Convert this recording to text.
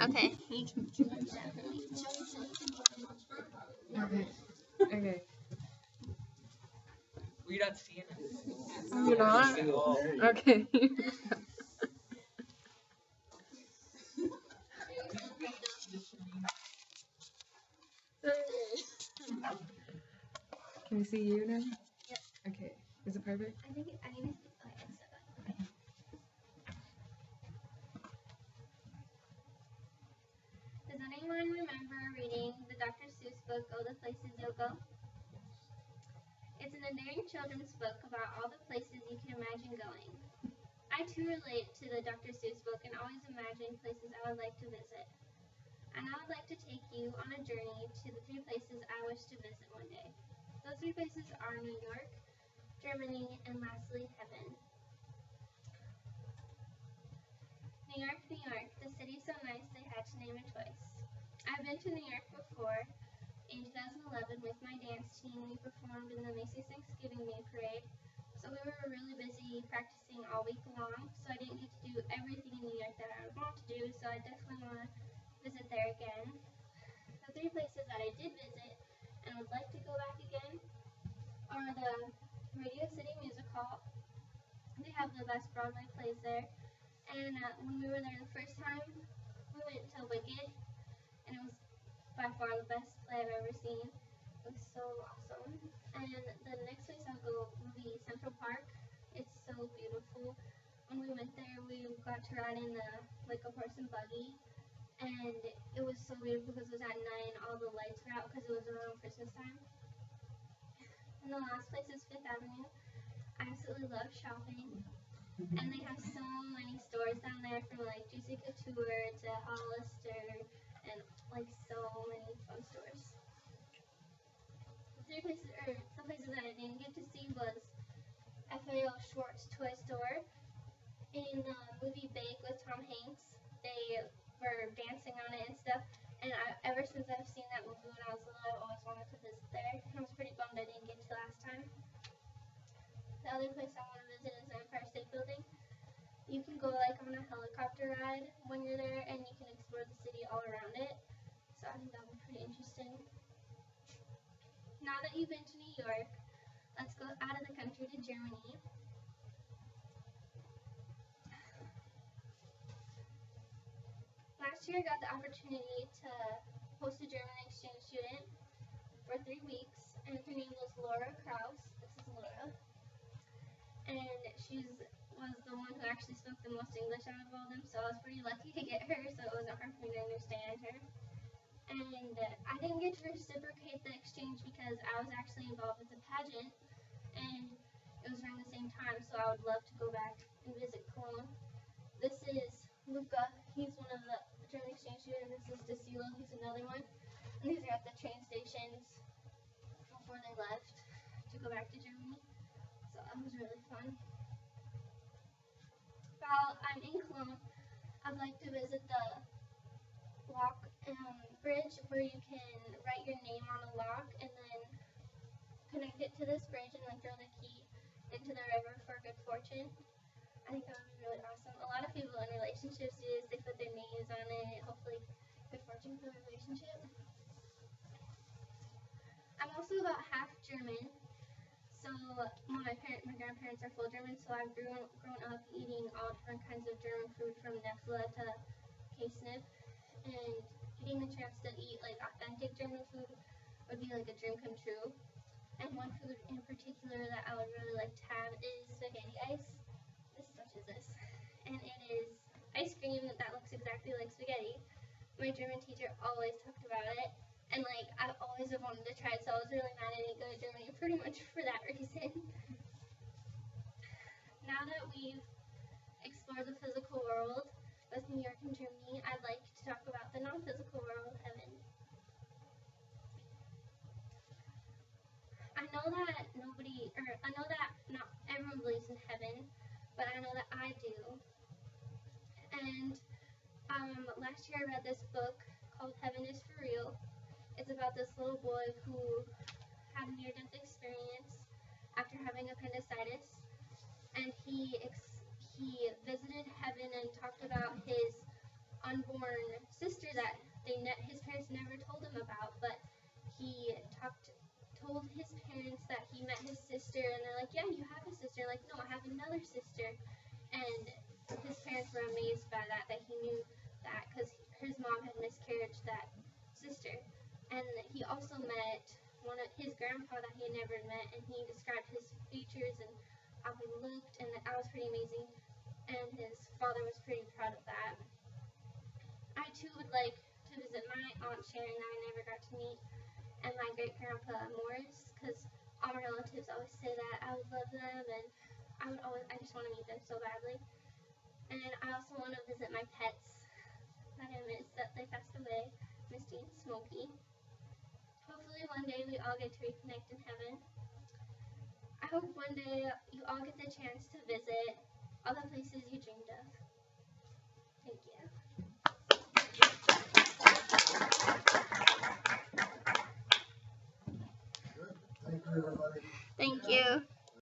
Okay. Okay. Okay. We're not seeing it. You're not? Okay. Can we see you now? Yep. Okay. Is it perfect? I need to. Okay, it's okay. Does anyone remember reading the Dr. Seuss book, Go the Places You'll Go? It's an endearing children's book about all the places you can imagine going. I too relate to the Dr. Seuss book and always imagine places I would like to visit. And I would like to take you on a journey to the 3 places I wish to visit one day. Those 3 places are New York, Germany, and lastly, heaven. New York, New York, the city so nice they had to name it twice. I've been to New York before. In 2011, with my dance team, we performed in the Macy's Thanksgiving Day Parade. So we were really busy practicing all week long, so I didn't get to do everything in New York that I would want to do, so I definitely want to visit there again. The 3 places that I did visit and would like to go back again are the Radio City Music Hall. They have the best Broadway plays there. And when we were there the first time, we went to Wicked, and it was by far the best play I've ever seen. It was so awesome. And the next place I'll go will be Central Park. It's so beautiful. When we went there, we got to ride in a horse and buggy, and it was so beautiful because it was at night and all the lights were out because it was around Christmas time. And the last place is Fifth Avenue. I absolutely love shopping, and they have so many stores down there from Juicy Couture to Hollister and so many fun stores. The places that I didn't get to see was FAO Schwartz Toy Store. In the movie Big with Tom Hanks, they were dancing on it and stuff, and ever since I've seen that movie when I was little, I've always wanted to visit there, and I was pretty bummed I didn't get to last time. The other place I want to visit is the Empire State Building. You can go on a helicopter ride when you're there, and you can explore the city all around it. So I think that would be pretty interesting. Now that you've been to New York, let's go out of the country to Germany. Last year I got the opportunity to host a German exchange student for 3 weeks, and her name was Laura Kraus. This is Laura. And she was the one who actually spoke the most English out of all of them, so I was pretty lucky to get her, so it wasn't hard for me to understand her. And I didn't get to reciprocate the exchange because I was actually involved with the pageant, and it was around the same time, so I would love to go back and visit Cologne. This is Luca. He's one of the German exchange students. This is DeCilo. He's another one. And these are at the train stations before they left to go back to Germany. So that was really fun. While I'm in Cologne, I'd like to visit the lock bridge where you can write your name on a lock and then connect it to this bridge and then throw the key into the river for good fortune. I think that would be really awesome. A lot of people in relationships do this. They put their names on it, hopefully good fortune for the relationship. I'm also about half German. So my grandparents are full German, so I've grown up eating all different kinds of German food from Nefla to K-Snip, and getting the chance to eat authentic German food would be a dream come true. And one food in particular that I would really like to have is spaghetti ice. This touches this, and it is ice cream that looks exactly like spaghetti. My German teacher always talked about it, and I always have wanted to try it, so I was really mad I didn't go to Germany pretty much for that reason. Now that we've explored the physical world with New York and Germany, I'd like to talk about the non-physical world, heaven. I know that not everyone believes in heaven, but I know that I do. And last year I read this book called Heaven is for Real. It's about this little boy who had a near-death experience after having appendicitis, and he visited heaven and talked about his unborn sister that his parents never told him about, but he told his parents that he met his sister, and they're like, yeah, you have a sister. Like, no, I have another sister. And his parents were amazed by that he knew that, because his mom had miscarried that sister. And he also met his grandpa that he had never met, and he described his features and how he looked, and that was pretty amazing. And his father was pretty proud of that. I too would like to visit my Aunt Sharon that I never got to meet, and my great-grandpa Morris, because all my relatives always say that. I would love them, and I just want to meet them so badly. And I also want to visit my pets that I miss, that they passed away, Misty and Smokey. Hopefully one day we all get to reconnect in heaven. I hope one day you all get the chance to visit all the places you dreamed of. Thank you. Good. Thank you, everybody. Thank you.